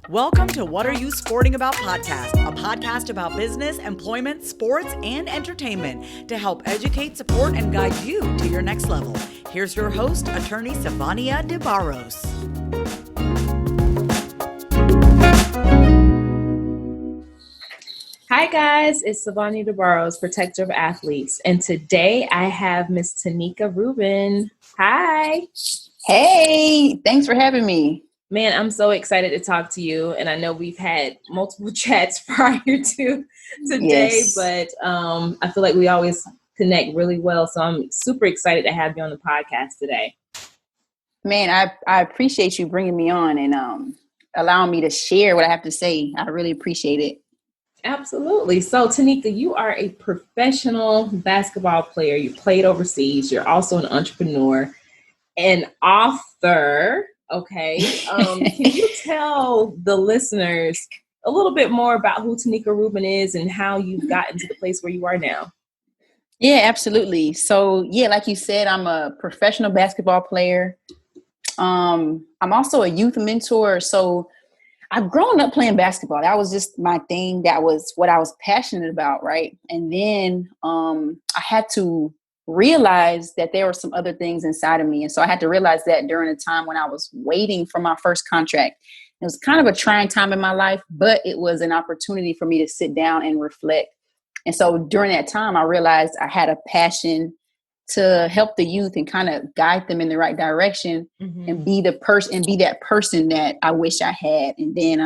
Welcome to What Are You Sporting About podcast, a podcast about business, employment, sports, and entertainment to help educate, support, and guide you to your next level. Here's your host, attorney Sivonnia DeBarros. Hi guys, it's Sivonnia DeBarros, protector of athletes, and today I have Miss Taneka Rubin. Hi. Hey, thanks for having me. Man, I'm so excited to talk to you, and I know we've had multiple chats prior to today, Yes. but I feel like we always connect really well, so I'm super excited to have you on the podcast today. Man, I appreciate you bringing me on and allowing me to share what I have to say. I really appreciate it. Absolutely. So, Taneka, you are a professional basketball player. You played overseas. You're also an entrepreneur, an author. Okay. Can you tell the listeners a little bit more about who Taneka Rubin is and how you've gotten to the place where you are now? Yeah, absolutely. So, yeah, like you said, I'm a professional basketball player. I'm also a youth mentor. So I've grown up playing basketball. That was just my thing. That was what I was passionate about, right? And then I had to realize that there were some other things inside of me. And so I had to realize that during a time when I was waiting for my first contract. It was kind of a trying time in my life, but it was an opportunity for me to sit down and reflect. And so during that time, I realized I had a passion to help the youth and kind of guide them in the right direction and be that person that I wish I had. And then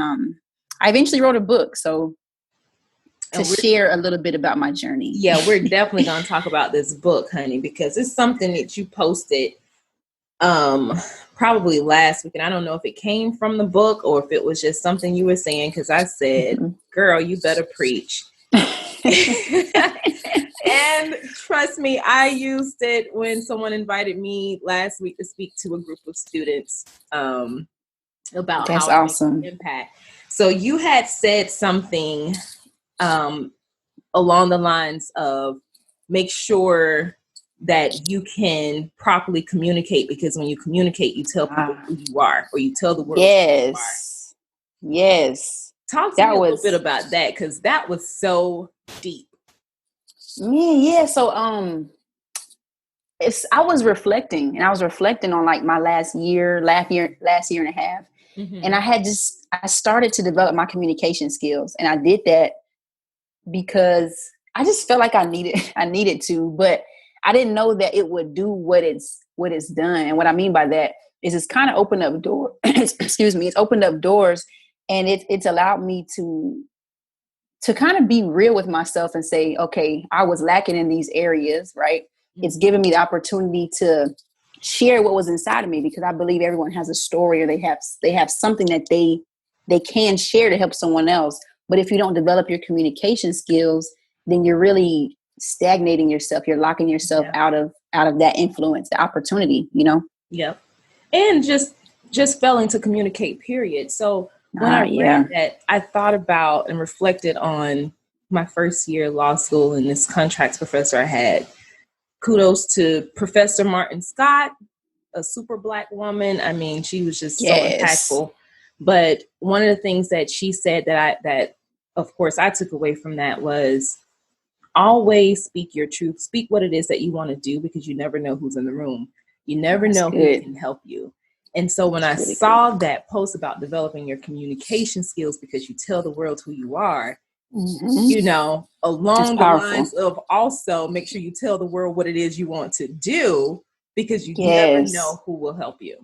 I eventually wrote a book. So to share a little bit about my journey. Yeah, we're definitely going to talk about this book, honey, because it's something that you posted probably last week. And I don't know if it came from the book or if it was just something you were saying, because I said, girl, you better preach. And trust me, I used it when someone invited me last week to speak to a group of students about That's how awesome. it makes an impact. So you had said something along the lines of make sure that you can properly communicate, because when you communicate, you tell people who you are, or you tell the world who you are. Yes. Talk to me a little bit about that, because that was so deep. Yeah. So I was reflecting on like my last year and a half. And I started to develop my communication skills. And I did that because I just felt like I needed to, but I didn't know that it would do what it's done. And what I mean by that is it's kind of opened up doors. Excuse me. It's opened up doors, and it's allowed me to kind of be real with myself and say, okay, I was lacking in these areas, right? It's given me the opportunity to share what was inside of me, because I believe everyone has a story, or they have something that they can share to help someone else. But if you don't develop your communication skills, then you're really stagnating yourself. You're locking yourself out of that influence, the opportunity, you know? Yep. And just failing to communicate, period. So when I read that, I thought about and reflected on my first year of law school and this contracts professor I had. Kudos to Professor Martin Scott, a super Black woman. I mean, she was just so impactful. But one of the things that she said that of course I took away from that was always speak your truth. Speak what it is that you want to do, because you never know who's in the room. You never know who can help you. And so when I saw that post about developing your communication skills because you tell the world who you are, you know, along the lines of also make sure you tell the world what it is you want to do, because you never know who will help you.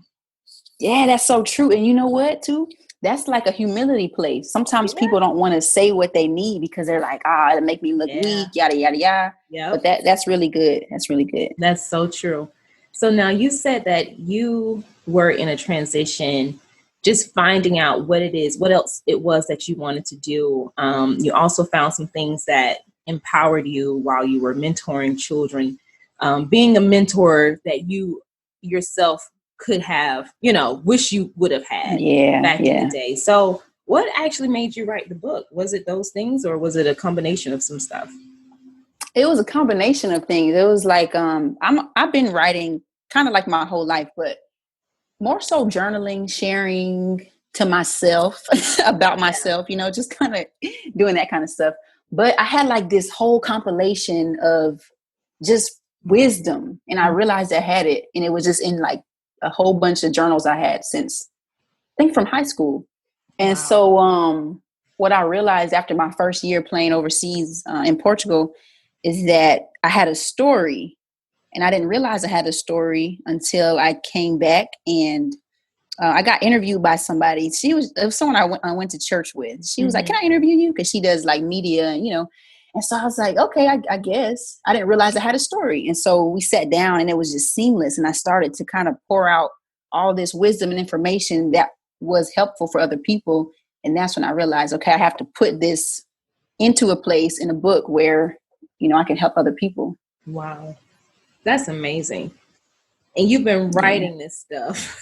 Yeah, that's so true. And you know what, too? That's like a humility place. Sometimes people don't want to say what they need because they're like, it'll make me look weak, yada, yada, yada. But that's really good. That's really good. That's so true. So now you said that you were in a transition, just finding out what else it was that you wanted to do. You also found some things that empowered you while you were mentoring children, being a mentor that you yourself could have, wish you would have had back in the day. So what actually made you write the book? Was it those things, or was it a combination of some stuff? It was a combination of things. It was like, I've been writing kind of like my whole life, but more so journaling, sharing to myself about myself, you know, just kind of doing that kind of stuff. But I had like this whole compilation of just wisdom, and I realized I had it, and it was just in like a whole bunch of journals I had since I think from high school. And so what I realized after my first year playing overseas in Portugal is that I had a story, and I didn't realize I had a story until I came back, and I got interviewed by somebody. It was someone I went to church with. She was like, "Can I interview you?" Because she does like media, you know. And so I was like, "Okay, I guess." I didn't realize I had a story. And so we sat down, and it was just seamless. And I started to kind of pour out all this wisdom and information that was helpful for other people. And that's when I realized, okay, I have to put this into a place in a book where, you know, I can help other people. Wow. That's amazing. And you've been writing this stuff.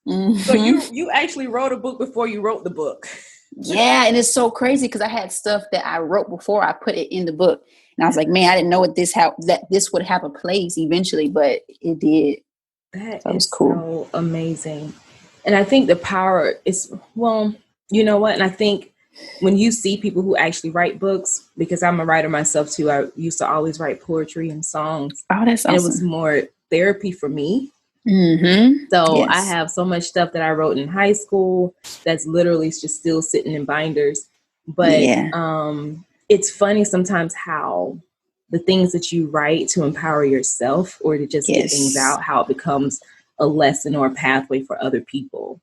So you actually wrote a book before you wrote the book. Yeah. And it's so crazy because I had stuff that I wrote before I put it in the book. And I was like, man, I didn't know that this would have a place eventually, but it did. That is cool. So amazing. And I think the power is, well, you know what? And I think when you see people who actually write books, because I'm a writer myself too, I used to always write poetry and songs. Oh, that's awesome. And it was more therapy for me. Mm-hmm. So yes. I have so much stuff that I wrote in high school that's literally just still sitting in binders. But it's funny sometimes how the things that you write to empower yourself or to just get things out, how it becomes a lesson or a pathway for other people.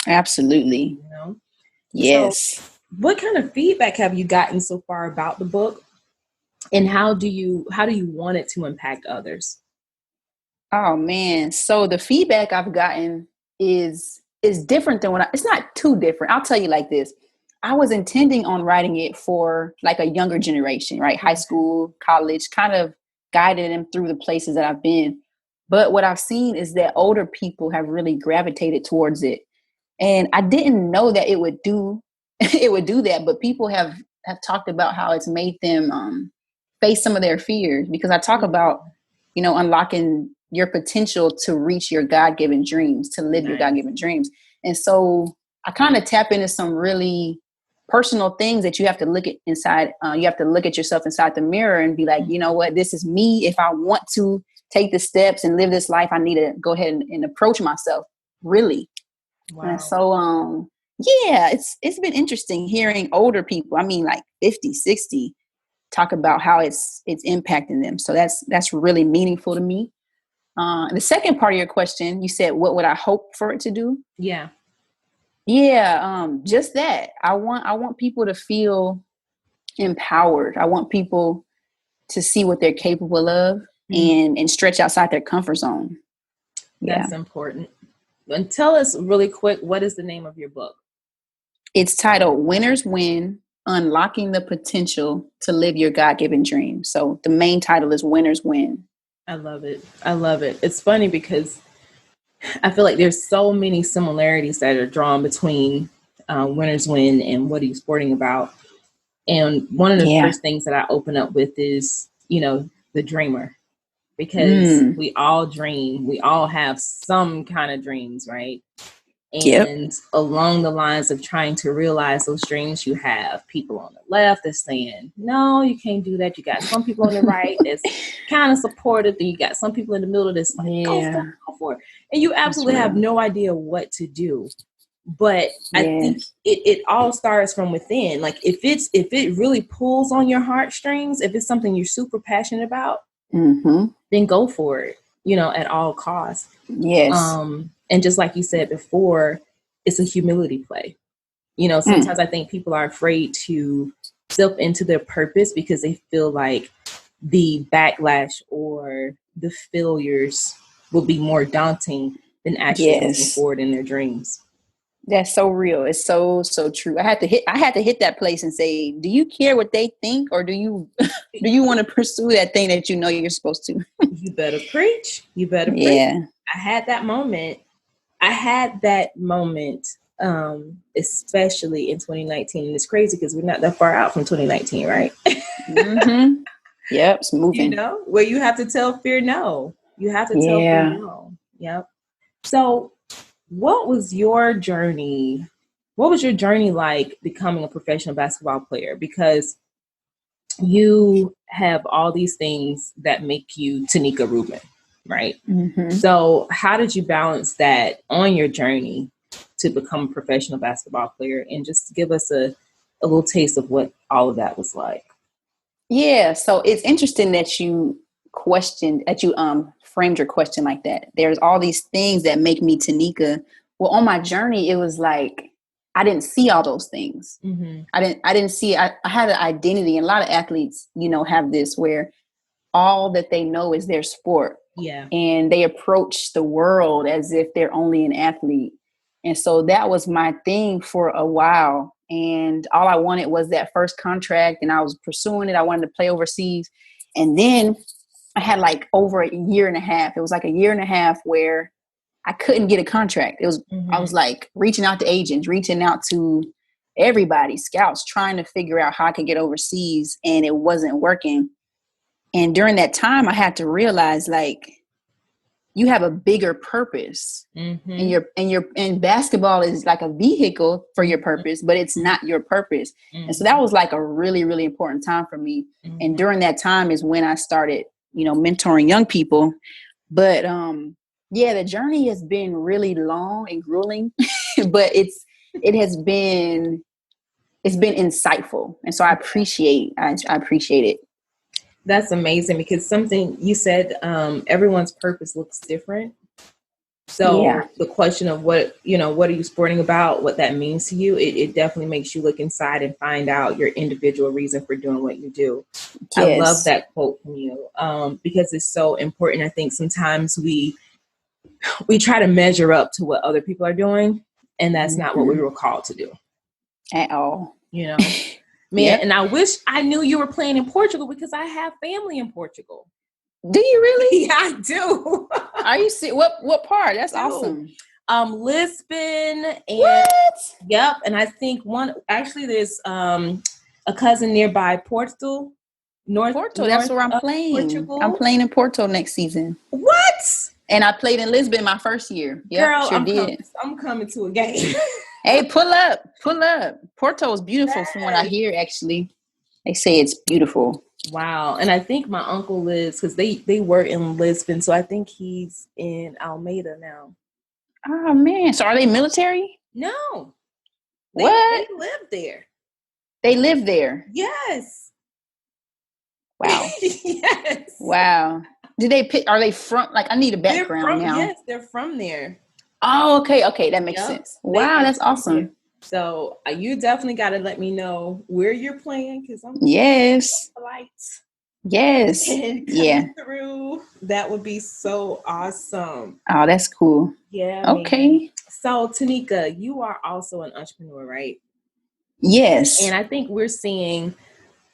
Absolutely. You know? Yes. So what kind of feedback have you gotten so far about the book? And how do you want it to impact others? Oh man. So the feedback I've gotten is different than it's not too different. I'll tell you like this. I was intending on writing it for like a younger generation, right? High school, college, kind of guiding them through the places that I've been. But what I've seen is that older people have really gravitated towards it. And I didn't know that it would do that, but people have talked about how it's made them face some of their fears, because I talk about, you know, unlocking your potential to reach your God-given dreams, to live your God-given dreams. And so I kind of tap into some really personal things that you have to look at inside. You have to look at yourself inside the mirror and be like, you know what, this is me. If I want to take the steps and live this life, I need to go ahead and approach myself really. Wow. And so, it's been interesting hearing older people, I mean like 50, 60, talk about how it's impacting them. So that's really meaningful to me. The second part of your question, you said, what would I hope for it to do? Yeah. Yeah. Just that. I want people to feel empowered. I want people to see what they're capable of and stretch outside their comfort zone. That's important. And tell us really quick, what is the name of your book? It's titled Winners Win, Unlocking the Potential to Live Your God-Given Dream. So the main title is Winners Win. I love it. I love it. It's funny because I feel like there's so many similarities that are drawn between Winners Win and What Are You Sporting About? And one of the first things that I open up with is, you know, the dreamer. Because we all dream. We all have some kind of dreams, right? And along the lines of trying to realize those dreams, you have people on the left that's saying, no, you can't do that. You got some people on the right that's kind of supportive. Then you got some people in the middle that's like, go for it. And you absolutely have no idea what to do. But I think it all starts from within. Like if it really pulls on your heartstrings, if it's something you're super passionate about, then go for it, you know, at all costs. Yes. And just like you said before, it's a humility play. You know, sometimes I think people are afraid to step into their purpose because they feel like the backlash or the failures will be more daunting than actually moving forward in their dreams. That's so real. It's so true. I had to hit that place and say, do you care what they think, or do you want to pursue that thing that you know you're supposed to? You better preach. You better preach. Yeah. I had that moment, especially in 2019. And it's crazy because we're not that far out from 2019, right? Yep, it's moving. You know, where you have to tell fear no. You have to tell fear no. Yep. So what was your journey? What was your journey like becoming a professional basketball player? Because you have all these things that make you Taneka Rubin, right? Mm-hmm. So how did you balance that on your journey to become a professional basketball player? And just give us a little taste of what all of that was like. Yeah, so it's interesting that you framed your question like that. There's all these things that make me Taneka. Well, on my journey, it was like I didn't see all those things. Mm-hmm. I didn't see. I had an identity, and a lot of athletes, have this where all that they know is their sport. Yeah, and they approach the world as if they're only an athlete. And so that was my thing for a while. And all I wanted was that first contract, and I was pursuing it. I wanted to play overseas. And then I had like over a year and a half. It was like a year and a half where I couldn't get a contract. It was, I was like reaching out to agents, reaching out to everybody, scouts, trying to figure out how I could get overseas, and it wasn't working. And during that time, I had to realize, like, you have a bigger purpose, and basketball is like a vehicle for your purpose, but it's not your purpose. And so that was like a really, really important time for me. And during that time is when I started, mentoring young people. But the journey has been really long and grueling, but it's been insightful, and so I appreciate it. That's amazing, because something you said, everyone's purpose looks different. So the question of what are you sporting about, what that means to you, it definitely makes you look inside and find out your individual reason for doing what you do. Yes. I love that quote from you, because it's so important. I think sometimes we try to measure up to what other people are doing, and that's not what we were called to do at all. Man, and I wish I knew you were playing in Portugal, because I have family in Portugal. Do you really? Yeah, I do. Are you see what part? That's awesome. Lisbon and what? Yep. And I think there's a cousin nearby, Porto. That's where I'm playing. Portugal. I'm playing in Porto next season. What? And I played in Lisbon my first year. Yep, girl, I'm coming to a game. Hey, pull up. Porto is beautiful from what I hear, actually. They say it's beautiful. Wow. And I think my uncle lives, because they were in Lisbon, so I think he's in Almeida now. Oh, man. So are they military? No. What? They live there. They live there? Yes. Wow. Yes. Wow. Are they from, like, I need a background now. Yes, they're from there. Oh, okay. That makes sense. Wow, that's awesome. So you definitely got to let me know where you're playing, because I'm flights. Yes. And coming through. That would be so awesome. Oh, that's cool. Yeah. Okay. Man. So Taneka, you are also an entrepreneur, right? Yes. And I think we're seeing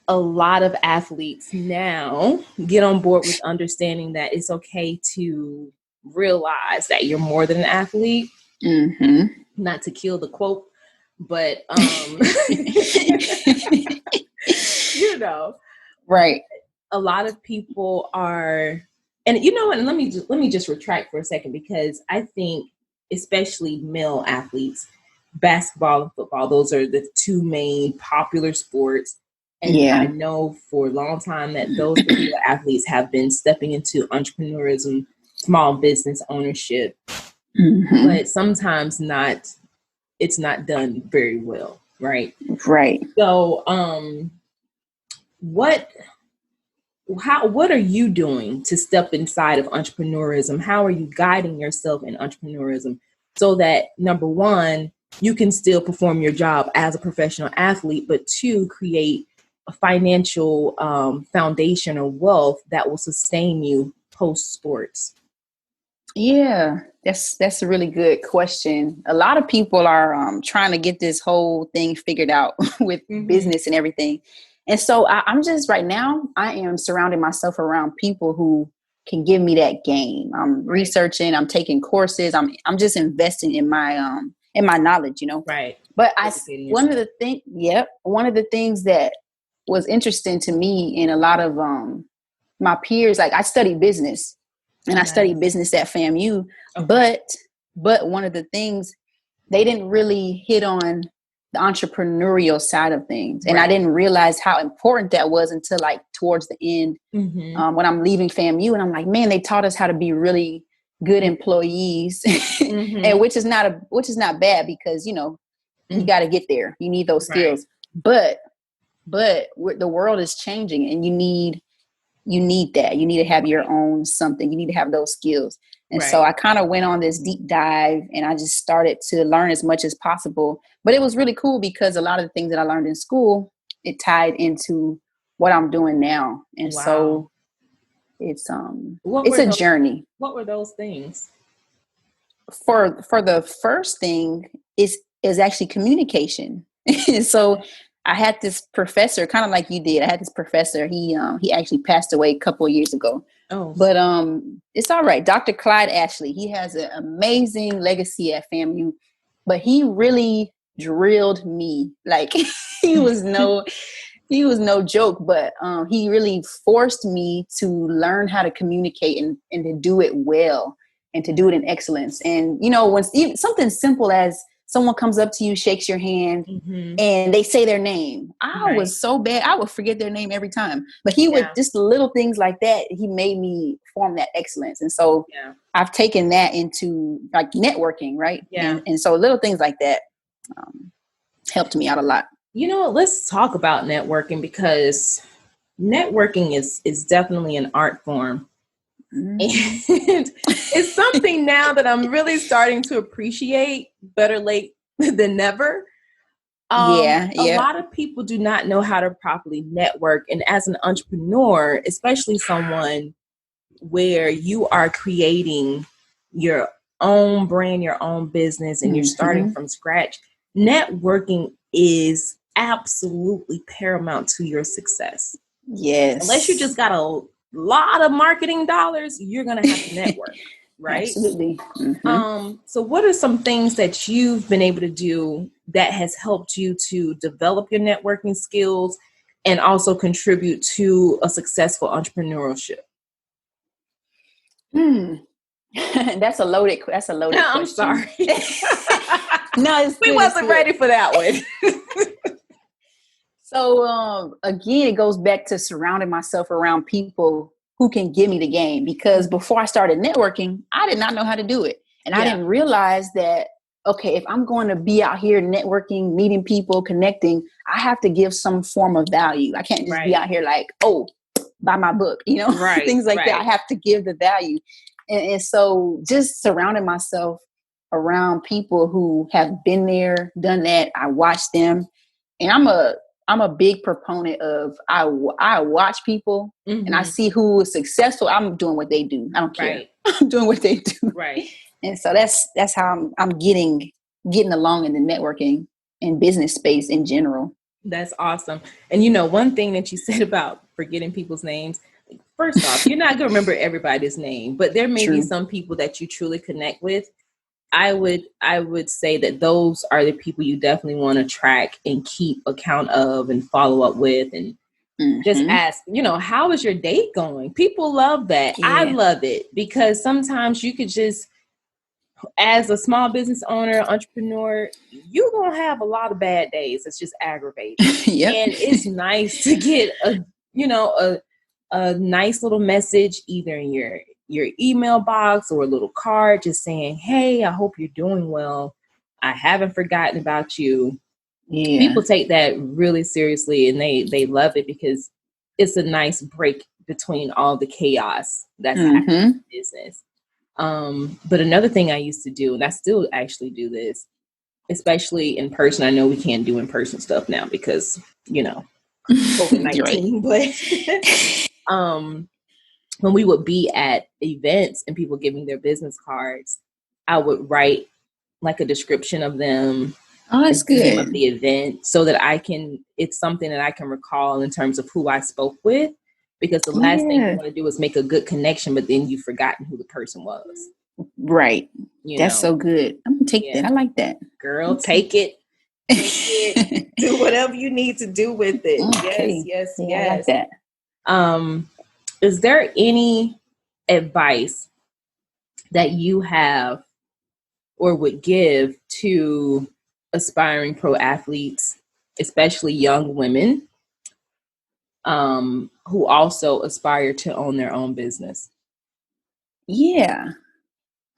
a lot of athletes now get on board with understanding that it's okay to realize that you're more than an athlete. Not to kill the quote, but right. A lot of people are, and you know what? And let me just retract for a second, because I think especially male athletes, basketball and football, those are the two main popular sports. And I know for a long time that those particular athletes have been stepping into entrepreneurism, small business ownership, but sometimes it's not done very well, right? Right. So, what are you doing to step inside of entrepreneurism? How are you guiding yourself in entrepreneurism so that, number one, you can still perform your job as a professional athlete, but two, create a financial foundation or wealth that will sustain you post sports? Yeah, that's a really good question. A lot of people are trying to get this whole thing figured out with business and everything. And so I'm just, right now, I am surrounding myself around people who can give me that game. I'm researching, I'm taking courses, I'm just investing in my knowledge, Right. But one of the things that was interesting to me, and a lot of my peers, like, I studied business. And I studied business at FAMU, but But one of the things, they didn't really hit on the entrepreneurial side of things. And I didn't realize how important that was until like towards the end, when I'm leaving FAMU, and I'm like, man, they taught us how to be really good employees, and which is not bad, because, you know, you got to get there. You need those skills, but the world is changing, and you need that. You need to have your own something. You need to have those skills. And so I kind of went on this deep dive, and I just started to learn as much as possible. But it was really cool because a lot of the things that I learned in school, it tied into what I'm doing now. And so it's a journey. What were those things? For the first thing is actually communication. So I had this professor, kind of like you did. I had this professor. He actually passed away a couple of years ago. Oh, but it's all right. Dr. Clyde Ashley. He has an amazing legacy at FAMU, but he really drilled me. Like he was no joke. But he really forced me to learn how to communicate and to do it well and to do it in excellence. And you know, when something simple as someone comes up to you, shakes your hand, and they say their name. I was so bad. I would forget their name every time. But he would, just little things like that, he made me form that excellence. And so I've taken that into like networking, right? Yeah. And so little things like that helped me out a lot. You know what? Let's talk about networking, because networking is definitely an art form. And it's something now that I'm really starting to appreciate. Better late than never. A lot of people do not know how to properly network. And as an entrepreneur, especially someone where you are creating your own brand, your own business, and you're starting from scratch, networking is absolutely paramount to your success. Yes. Unless you just got a lot of marketing dollars, you're going to have to network, right? Absolutely. So what are some things that you've been able to do that has helped you to develop your networking skills and also contribute to a successful entrepreneurship? That's a loaded question. I'm sorry. No, we wasn't ready for that one. So, again, it goes back to surrounding myself around people who can give me the game, because before I started networking, I did not know how to do it. And I didn't realize that, okay, if I'm going to be out here networking, meeting people, connecting, I have to give some form of value. I can't just be out here like, oh, buy my book, you know, things like that. I have to give the value. And so just surrounding myself around people who have been there, done that. I watch them, and I'm a big proponent of I watch people and I see who is successful. I'm doing what they do. I don't care. I'm doing what they do. Right. And so that's how I'm getting along in the networking and business space in general. That's awesome. And you know, one thing that you said about forgetting people's names, first off, you're not going to remember everybody's name, but there may be some people that you truly connect with. I would say that those are the people you definitely want to track and keep account of and follow up with, and just ask, you know, how is your date going? People love that. Yeah. I love it, because sometimes you could just, as a small business owner, entrepreneur, you're going to have a lot of bad days. It's just aggravating. And it's nice to get a nice little message, either in your email box or a little card, just saying, hey, I hope you're doing well. I haven't forgotten about you. Yeah. People take that really seriously, and they love it, because it's a nice break between all the chaos that's happening in business. But another thing I used to do, and I still actually do this, especially in person. I know we can't do in-person stuff now because, you know, COVID-19, but when we would be at events and people giving their business cards, I would write like a description of them. Oh, that's good. The name of the event, so that it's something that I can recall in terms of who I spoke with, because the last thing you want to do is make a good connection, but then you've forgotten who the person was. Right. That's so good. I'm going to take that. I like that. Girl, take it. Do whatever you need to do with it. Okay. Yes. I like that. Is there any advice that you have or would give to aspiring pro athletes, especially young women, who also aspire to own their own business? Yeah.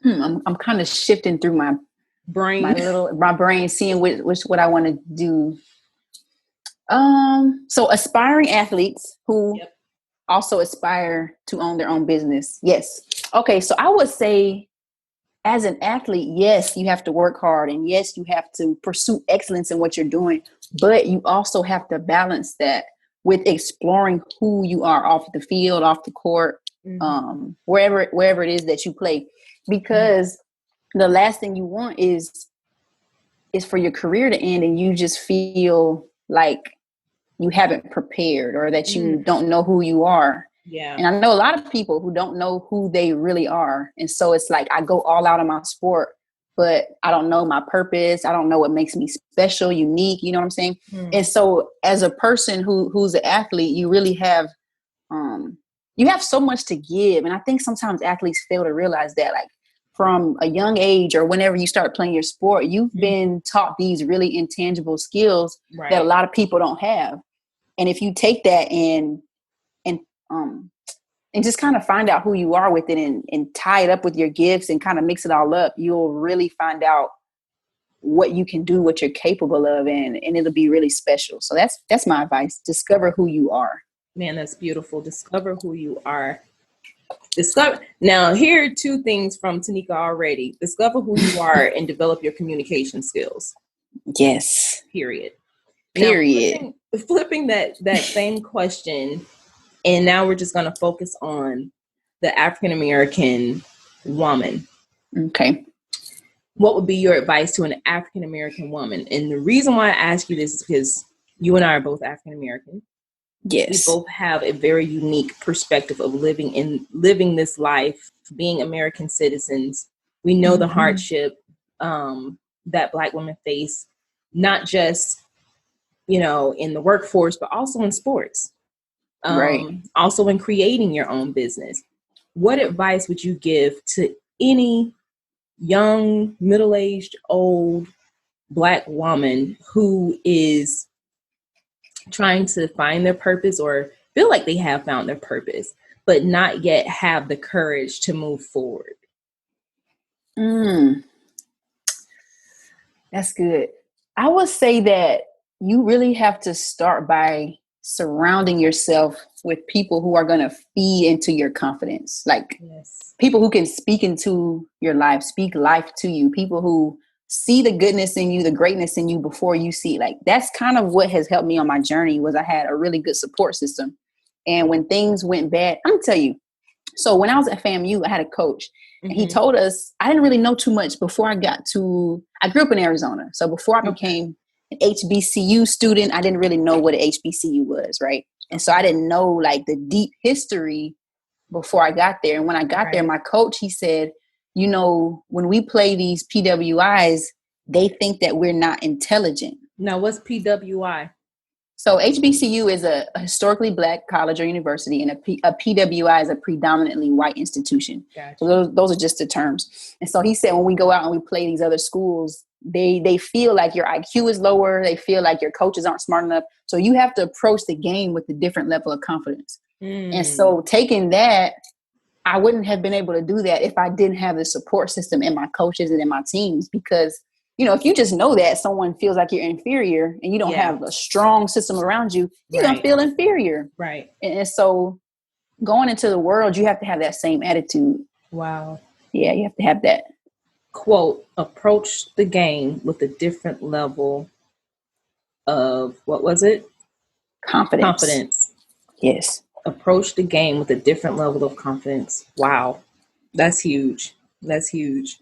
I'm kind of shifting through my brain, seeing what I want to do. So aspiring athletes who also aspire to own their own business. Yes. Okay. So I would say, as an athlete, yes, you have to work hard, and yes, you have to pursue excellence in what you're doing, but you also have to balance that with exploring who you are off the field, off the court, wherever it is that you play, because the last thing you want is for your career to end and you just feel like you haven't prepared, or that you don't know who you are. Yeah. And I know a lot of people who don't know who they really are. And so it's like, I go all out in my sport, but I don't know my purpose. I don't know what makes me special, unique. You know what I'm saying? And so as a person who's an athlete, you really have, you have so much to give. And I think sometimes athletes fail to realize that, like, from a young age or whenever you start playing your sport, you've been taught these really intangible skills that a lot of people don't have. And if you take that and just kind of find out who you are with it, and tie it up with your gifts and kind of mix it all up, you'll really find out what you can do, what you're capable of, and it'll be really special. So that's my advice. Discover who you are. Man, that's beautiful. Discover who you are. Now, here are two things from Taneka already. Discover who you are and develop your communication skills. Yes. Period. Now, flipping that same question, and now we're just going to focus on the African-American woman. Okay. What would be your advice to an African-American woman? And the reason why I ask you this is because you and I are both African-American. Yes. We both have a very unique perspective of living this life, being American citizens. We know the hardship that Black women face, not just, in the workforce, but also in sports. Also in creating your own business. What advice would you give to any young, middle-aged, old Black woman who is trying to find their purpose, or feel like they have found their purpose, but not yet have the courage to move forward? That's good. I would say that you really have to start by surrounding yourself with people who are going to feed into your confidence. Like people who can speak into your life, speak life to you, people who see the goodness in you, the greatness in you before you see it. Like, that's kind of what has helped me on my journey, was I had a really good support system. And when things went bad, I'm gonna tell you, so when I was at FAMU, I had a coach, and he told us, I didn't really know too much before I grew up in Arizona. So before I became an HBCU student, I didn't really know what an HBCU was, right? And so I didn't know like the deep history before I got there. And when I got there, my coach, he said, when we play these PWIs, they think that we're not intelligent. Now, what's PWI? So HBCU is a historically Black college or university, and a PWI is a predominantly white institution. Gotcha. So those are just the terms. And so he said, when we go out and we play these other schools, they feel like your IQ is lower. They feel like your coaches aren't smart enough. So you have to approach the game with a different level of confidence. And so taking that, I wouldn't have been able to do that if I didn't have the support system in my coaches and in my teams, because, if you just know that someone feels like you're inferior and you don't have a strong system around you, you're going to feel inferior. Right. And so going into the world, you have to have that same attitude. Wow. Yeah, you have to have that. Quote, approach the game with a different level of, what was it? Confidence. Yes. Approach the game with a different level of confidence. Wow. That's huge.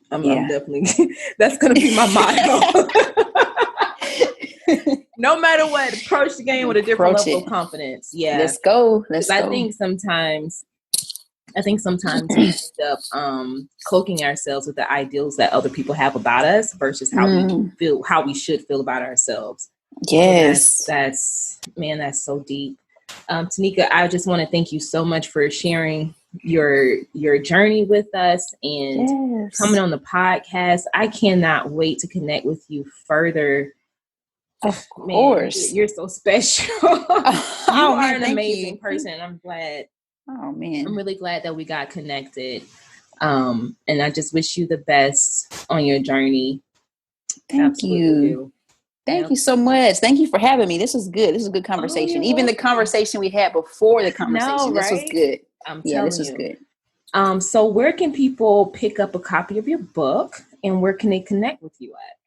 I'm definitely, that's going to be my motto. No matter what, approach the game with a different level of confidence. Yeah. Let's go. I think sometimes we end up cloaking ourselves with the ideals that other people have about us versus how we should feel about ourselves. Yes. So that's so deep. Taneka, I just want to thank you so much for sharing your journey with us and coming on the podcast. I cannot wait to connect with you further. Of course. Man, you're so special. You are an amazing person. I'm glad. Oh man. I'm really glad that we got connected. And I just wish you the best on your journey. Thank you. Thank you so much. Thank you for having me. This was good. This is a good conversation. Even the conversation we had before the conversation, this was good. This was good. So where can people pick up a copy of your book and where can they connect with you at?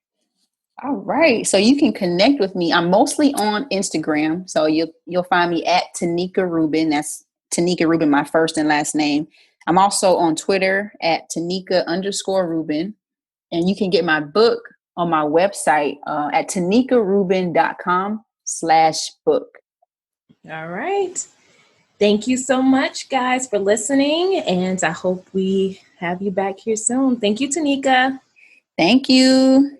All right. So you can connect with me. I'm mostly on Instagram. So you'll find me at Taneka Rubin. That's Taneka Rubin, my first and last name. I'm also on Twitter at Taneka_Rubin. And you can get my book on my website at tanekarubin.com/book. All right. Thank you so much, guys, for listening. And I hope we have you back here soon. Thank you, Taneka. Thank you.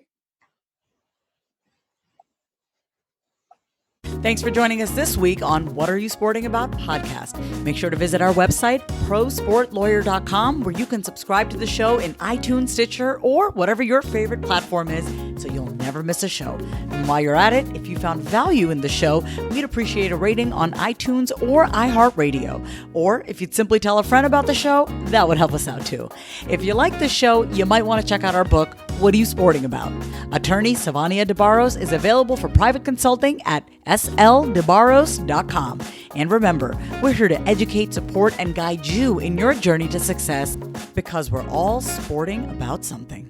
Thanks for joining us this week on What Are You Sporting About podcast. Make sure to visit our website, prosportlawyer.com, where you can subscribe to the show in iTunes, Stitcher, or whatever your favorite platform is, so you'll never miss a show. And while you're at it, if you found value in the show, we'd appreciate a rating on iTunes or iHeartRadio. Or if you'd simply tell a friend about the show, that would help us out too. If you like the show, you might want to check out our book, What Are You Sporting About? Attorney Sivonnia DeBarros is available for private consulting at sldebarros.com. And remember, we're here to educate, support, and guide you in your journey to success because we're all sporting about something.